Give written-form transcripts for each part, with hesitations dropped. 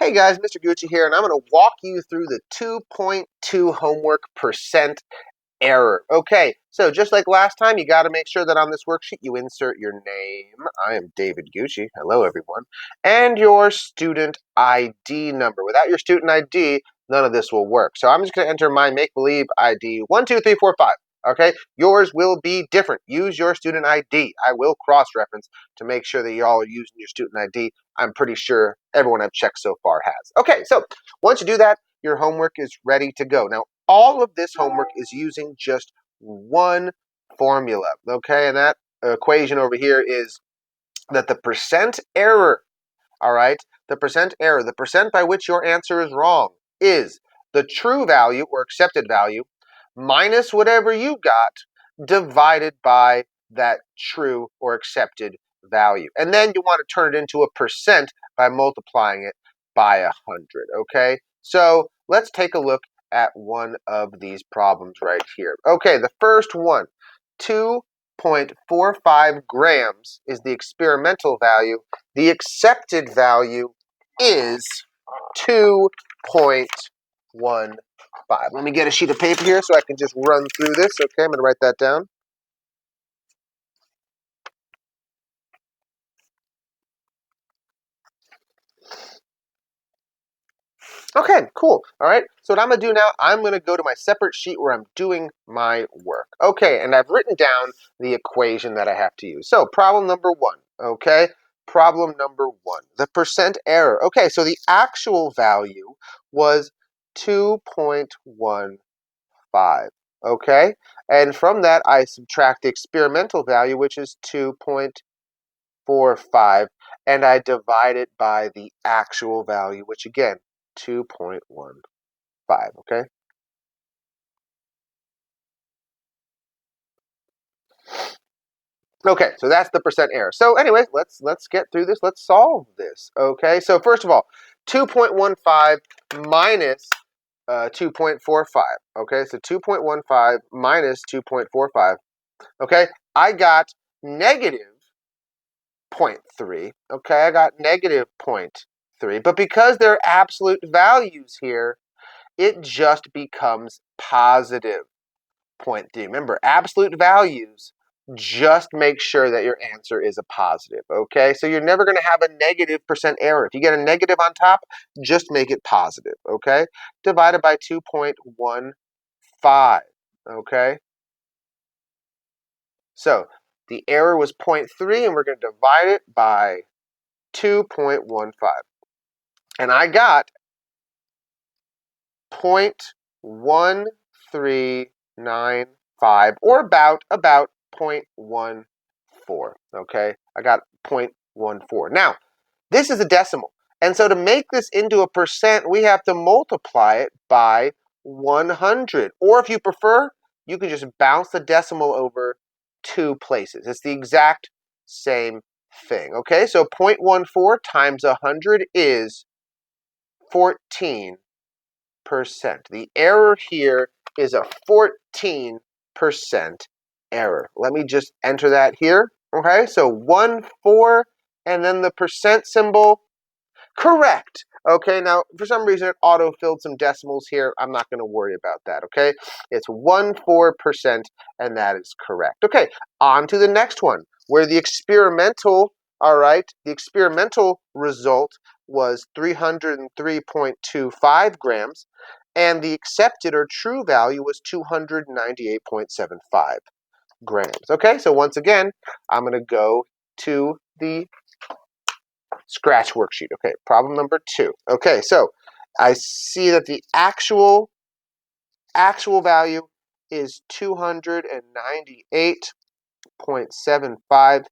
Hey guys, Mr. Gucci here, and I'm going to walk you through the 2.2 homework percent error. Okay, so just like last time, you got to make sure that on this worksheet you insert your name. I am David Gucci. Hello, everyone. And your student ID number. Without your student ID, none of this will work. So I'm just going to enter my make-believe ID 12345. Okay, yours will be different. Use your student ID. I will cross-reference to make sure that y'all are using your student ID. I'm pretty sure everyone I've checked so far has. Okay, so once you do that, your homework is ready to go. Now, all of this homework is using just one formula, okay? And that equation over here is that the percent error, all right? The percent error, the percent by which your answer is wrong is the true value or accepted value minus whatever you got divided by that true or accepted value. And then you want to turn it into a percent by multiplying it by 100, okay? So let's take a look at one of these problems right here. Okay, the first one, 2.45 grams is the experimental value. The accepted value is 2.15. Let me get a sheet of paper here so I can just run through this. Okay, I'm going to write that down. Okay, cool. All right, so what I'm going to do now, I'm going to go to my separate sheet where I'm doing my work. Okay, and I've written down the equation that I have to use. So problem number one, okay? Problem number one, the percent error. Okay, so the actual value was 2.15, okay? And from that, I subtract the experimental value, which is 2.45, and I divide it by the actual value, which again, 2.15, okay? Okay, so that's the percent error. So anyway, let's get through this. Let's solve this. Okay, so first of all, 2.15 minus 2.45. Okay, so 2.15 minus 2.45. Okay, I got negative 0.3. Okay, I got negative 0.3. But because they're absolute values here, it just becomes positive 0.3. Remember, absolute values, just make sure that your answer is a positive, okay? So you're never going to have a negative percent error. If you get a negative on top, just make it positive, okay? Divided by 2.15, okay? So the error was 0.3, and we're going to divide it by 2.15. And I got 0.1395, or about 0.14. Okay, I got 0.14. Now, this is a decimal, and so to make this into a percent, we have to multiply it by 100. Or if you prefer, you can just bounce the decimal over two places. It's the exact same thing. Okay, so 0.14 times 100 is 14%. The error here is a 14% error. Let me just enter that here. Okay, so 1,4, and then the percent symbol. Correct. Okay, now for some reason it auto-filled some decimals here. I'm not going to worry about that, okay? It's 1,4%, and that is correct. Okay, on to the next one, where the experimental, all right, the experimental result was 303.25 grams, and the accepted or true value was 298.75 grams. Okay, so once again, I'm going to go to the scratch worksheet. Okay, problem number 2. Okay, so I see that the actual value is 298.75,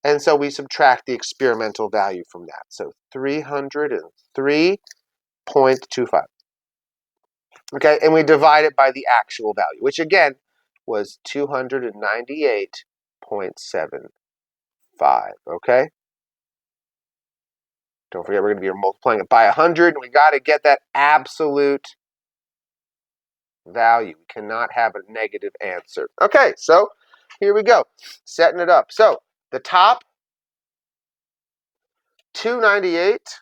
and so we subtract the experimental value from that. So 303.25. Okay, and we divide it by the actual value, which again was 298.75. Okay? Don't forget, we're going to be multiplying it by 100, and we got to get that absolute value. We cannot have a negative answer. Okay, so here we go. Setting it up. So the top, 298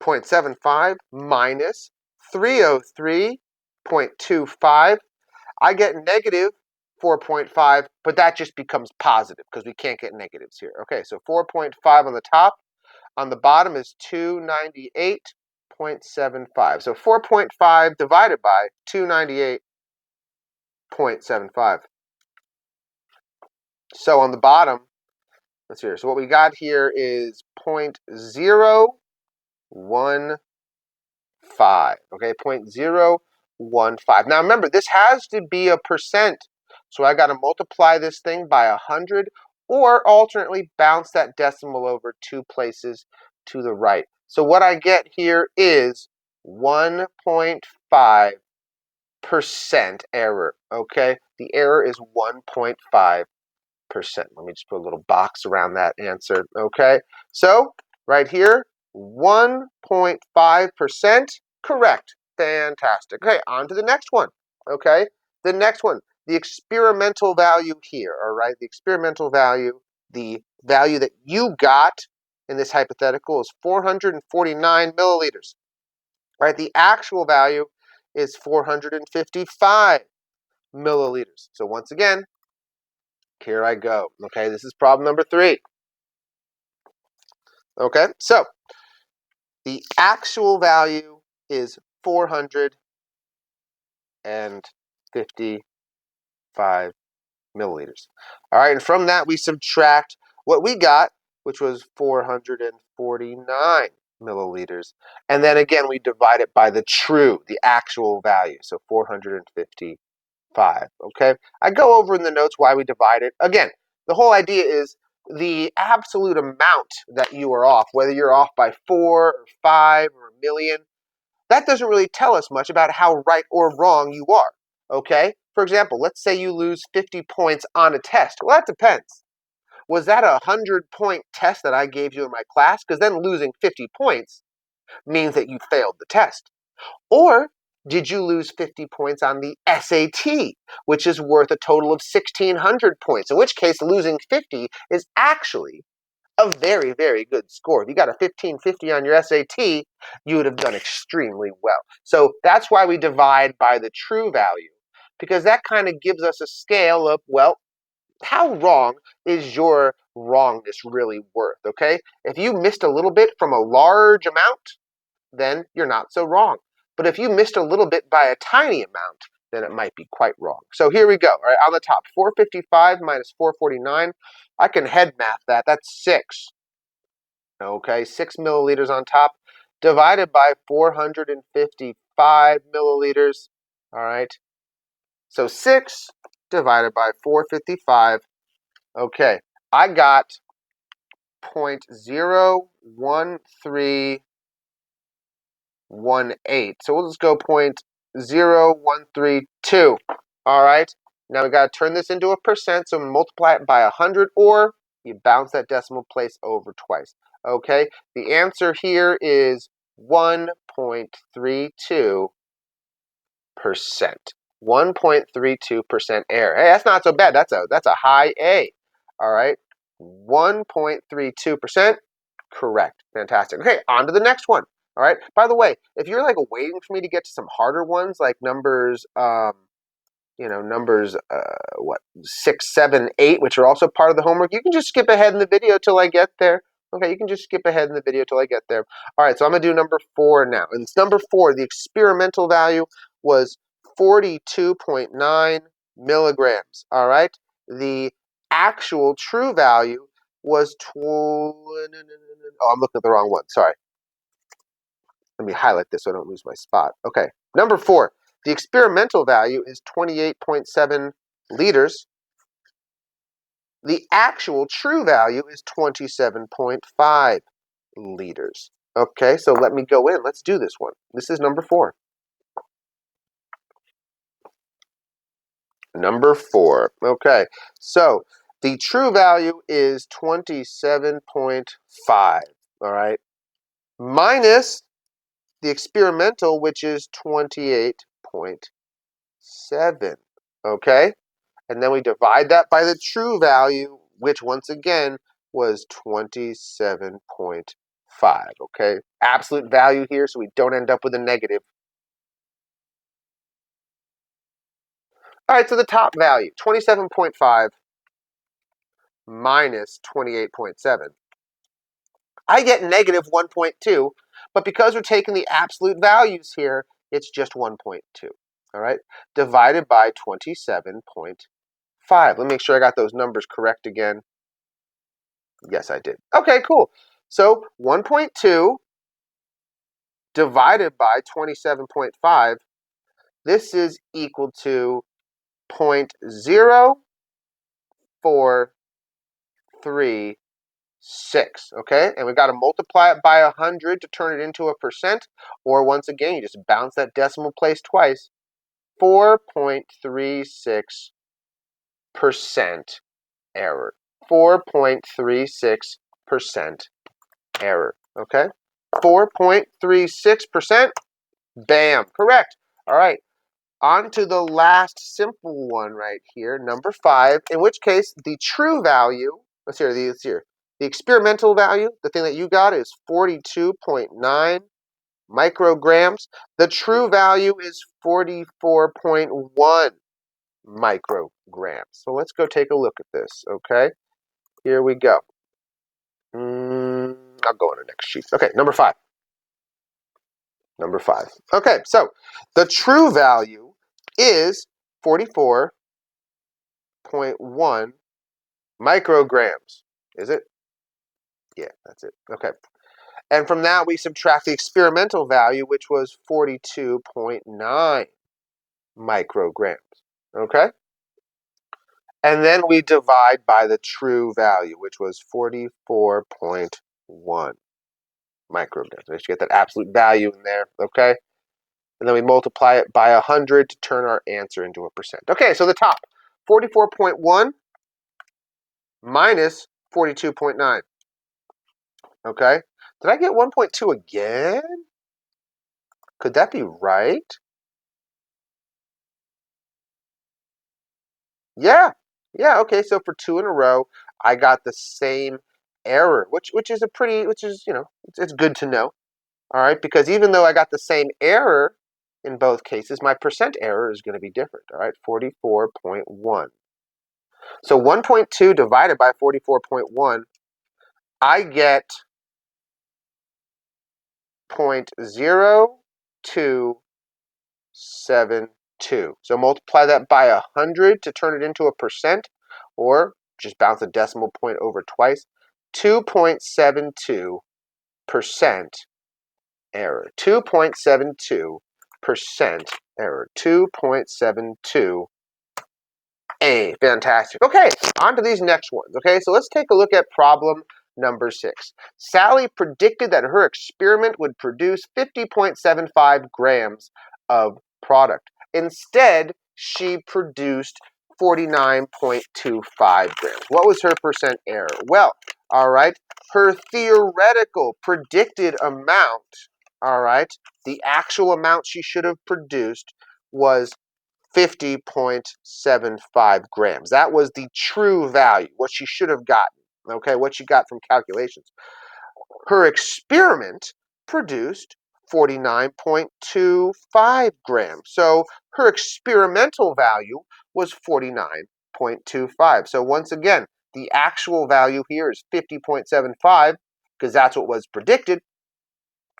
0.75 minus 303.25. I get negative 4.5, but that just becomes positive because we can't get negatives here. Okay, so 4.5 on the top. On the bottom is 298.75. So 4.5 divided by 298.75. So on the bottom, let's see here. So what we got here is 0.015. Okay, 0.015. Now remember, this has to be a percent. So I got to multiply this thing by 100 or alternately bounce that decimal over 2 places to the right. So what I get here is 1.5% error. Okay, the error is 1.5%. Let me just put a little box around that answer. Okay, so right here, 1.5% correct. Fantastic. Okay, on to the next one. Okay, the next one, the experimental value here. All right, the experimental value, the value that you got in this hypothetical is 449 milliliters. Right, the actual value is 455 milliliters. So once again, here I go. Okay, this is problem number 3. Okay, so the actual value is 455 milliliters. All right, and from that we subtract what we got, which was 449 milliliters. And then again, we divide it by the actual value, so 455. Okay, I go over in the notes why we divide it. Again, the whole idea is the absolute amount that you are off, whether you're off by 4 or 5 or a million, that doesn't really tell us much about how right or wrong you are. Okay? For example, let's say you lose 50 points on a test. Well, that depends. Was that a 100-point test that I gave you in my class? Because then losing 50 points means that you failed the test. Or did you lose 50 points on the SAT, which is worth a total of 1,600 points, in which case losing 50 is actually a very, very good score. If you got a 1550 on your SAT, you would have done extremely well. So that's why we divide by the true value, because that kind of gives us a scale of, well, how wrong is your wrongness really worth, okay? If you missed a little bit from a large amount, then you're not so wrong. But if you missed a little bit by a tiny amount, then it might be quite wrong. So here we go. All right, on the top, 455 minus 449. I can head math that. That's 6. Okay, 6 milliliters on top, divided by 455 milliliters. All right, so 6 divided by 455. Okay, I got 0.01318. So we'll just go 0.0132. All right. Now we got to turn this into a percent. So multiply it by 100, or you bounce that decimal place over twice. Okay. The answer here is 1.32%. 1.32% error. Hey, that's not so bad. That's a high A. All right. 1.32%. Correct. Fantastic. Okay, on to the next one. All right. By the way, if you're like waiting for me to get to some harder ones, like numbers, numbers, what 6, 7, 8, which are also part of the homework, you can just skip ahead in the video till I get there. Okay, you can just skip ahead in the video till I get there. All right, so I'm gonna do number 4 now. And it's number 4. The experimental value was 42.9 milligrams. All right. The actual true value was oh, I'm looking at the wrong one. Sorry. Let me highlight this so I don't lose my spot. Okay. Number 4. The experimental value is 28.7 liters. The actual true value is 27.5 liters. Okay, so let me go in. Let's do this one. This is number 4. Number 4. Okay, so the true value is 27.5. All right, minus the experimental, which is 28.7. Okay, and then we divide that by the true value, which once again was 27.5. okay? Absolute value here so we don't end up with a negative. All right, so the top value, 27.5 minus 28.7. I get negative 1.2, but because we're taking the absolute values here, it's just 1.2, all right? Divided by 27.5. Let me make sure I got those numbers correct again. Yes, I did. Okay, cool. So 1.2 divided by 27.5, this is equal to 0.0436, okay? And we got to multiply it by 100 to turn it into a percent, or once again, you just bounce that decimal place twice. 4.36% error. 4.36% error, okay? 4.36%, bam, correct. All right, on to the last simple one right here, number 5, in which case the true value, let's hear. The experimental value, the thing that you got, is 42.9 micrograms. The true value is 44.1 micrograms. So let's go take a look at this, okay? Here we go. I'll go on the next sheet. Okay, number 5. Number 5. Okay, so the true value is 44.1 micrograms. Is it? Yeah, that's it. Okay. And from that, we subtract the experimental value, which was 42.9 micrograms. Okay? And then we divide by the true value, which was 44.1 micrograms. Make sure you get that absolute value in there. Okay? And then we multiply it by 100 to turn our answer into a percent. Okay, so the top, 44.1 minus 42.9. Okay? Did I get 1.2 again? Could that be right? Yeah. Yeah, okay, so for 2 in a row, I got the same error, which is it's good to know. All right, because even though I got the same error in both cases, my percent error is going to be different, all right? 44.1. So 1.2 divided by 44.1, I get 0.0272. So multiply that by 100 to turn it into a percent, or just bounce a decimal point over twice. 2.72% error. 2.72% error. 2.72. Fantastic. Okay, on to these next ones. Okay, so let's take a look at problem number 6. Sally predicted that her experiment would produce 50.75 grams of product. Instead, she produced 49.25 grams. What was her percent error? Well, all right, her theoretical predicted amount, all right, the actual amount she should have produced was 50.75 grams. That was the true value, what she should have gotten, okay, what she got from calculations. Her experiment produced 49.25 grams. So her experimental value was 49.25. So once again, the actual value here is 50.75 because that's what was predicted.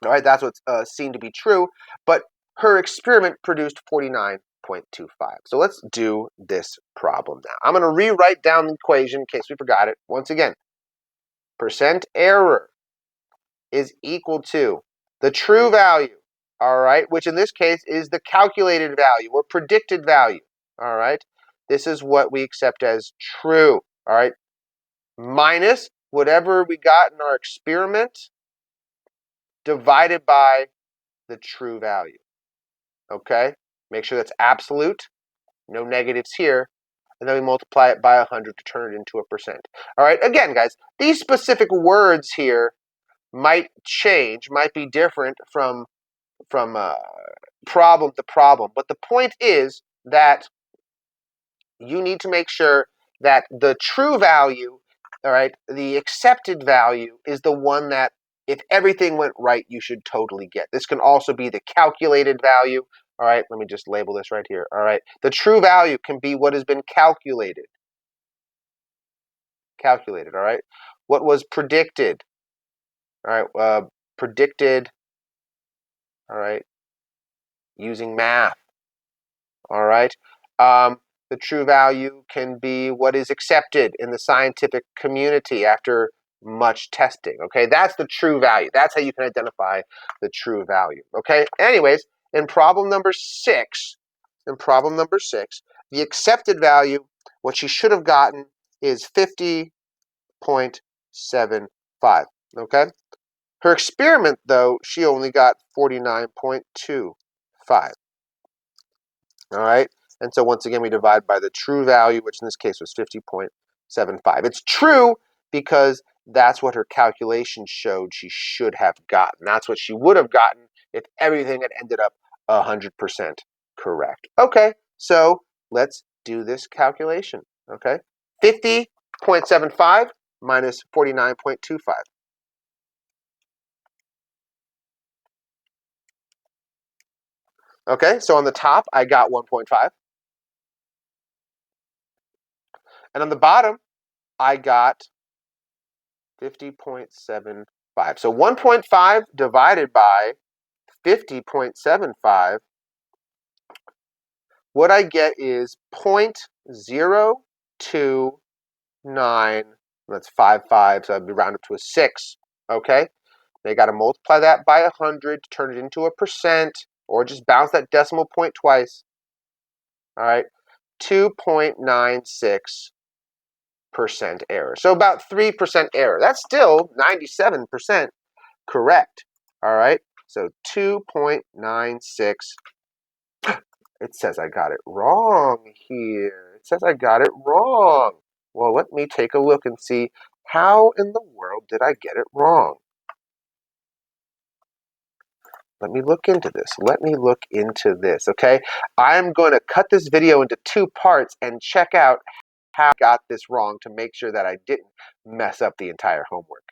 All right, that's what's seen to be true. But her experiment produced 49.25. So let's do this problem now. I'm going to rewrite down the equation in case we forgot it. Once again, percent error is equal to the true value, all right, which in this case is the calculated value or predicted value, all right. This is what we accept as true, all right, minus whatever we got in our experiment divided by the true value, okay? Make sure that's absolute, no negatives here, and then we multiply it by 100 to turn it into a percent. All right, again, guys, these specific words here might change, might be different from problem to problem, but the point is that you need to make sure that the true value, all right, the accepted value is the one that If everything went right, you should totally get. This can also be the calculated value. All right, let me just label this right here. All right, the true value can be what has been calculated. Calculated, all right? What was predicted? All right, predicted, all right, using math. All right. Um, the true value can be what is accepted in the scientific community after much testing. Okay, that's the true value. That's how you can identify the true value. Okay. Anyways, in problem number 6, the accepted value, what she should have gotten is 50.75. Okay. Her experiment, though, she only got 49.25. All right. And so once again, we divide by the true value, which in this case was 50.75. It's true because that's what her calculation showed she should have gotten. That's what she would have gotten if everything had ended up 100% correct. Okay, so let's do this calculation. Okay, 50.75 minus 49.25. Okay, so on the top, I got 1.5. And on the bottom, I got 50.75. So 1.5 divided by 50.75, what I get is 0.029. That's 55, so I'd be rounded to a 6. Okay? Now you got to multiply that by 100 to turn it into a percent, or just bounce that decimal point twice. All right? 2.96% error. So about 3% error. That's still 97% correct. All right, so 2.96. It says I got it wrong here. It says I got it wrong. Well, let me take a look and see how in the world did I get it wrong. Let me look into this. Okay? I'm going to cut this video into 2 parts and check out how I got this wrong to make sure that I didn't mess up the entire homework.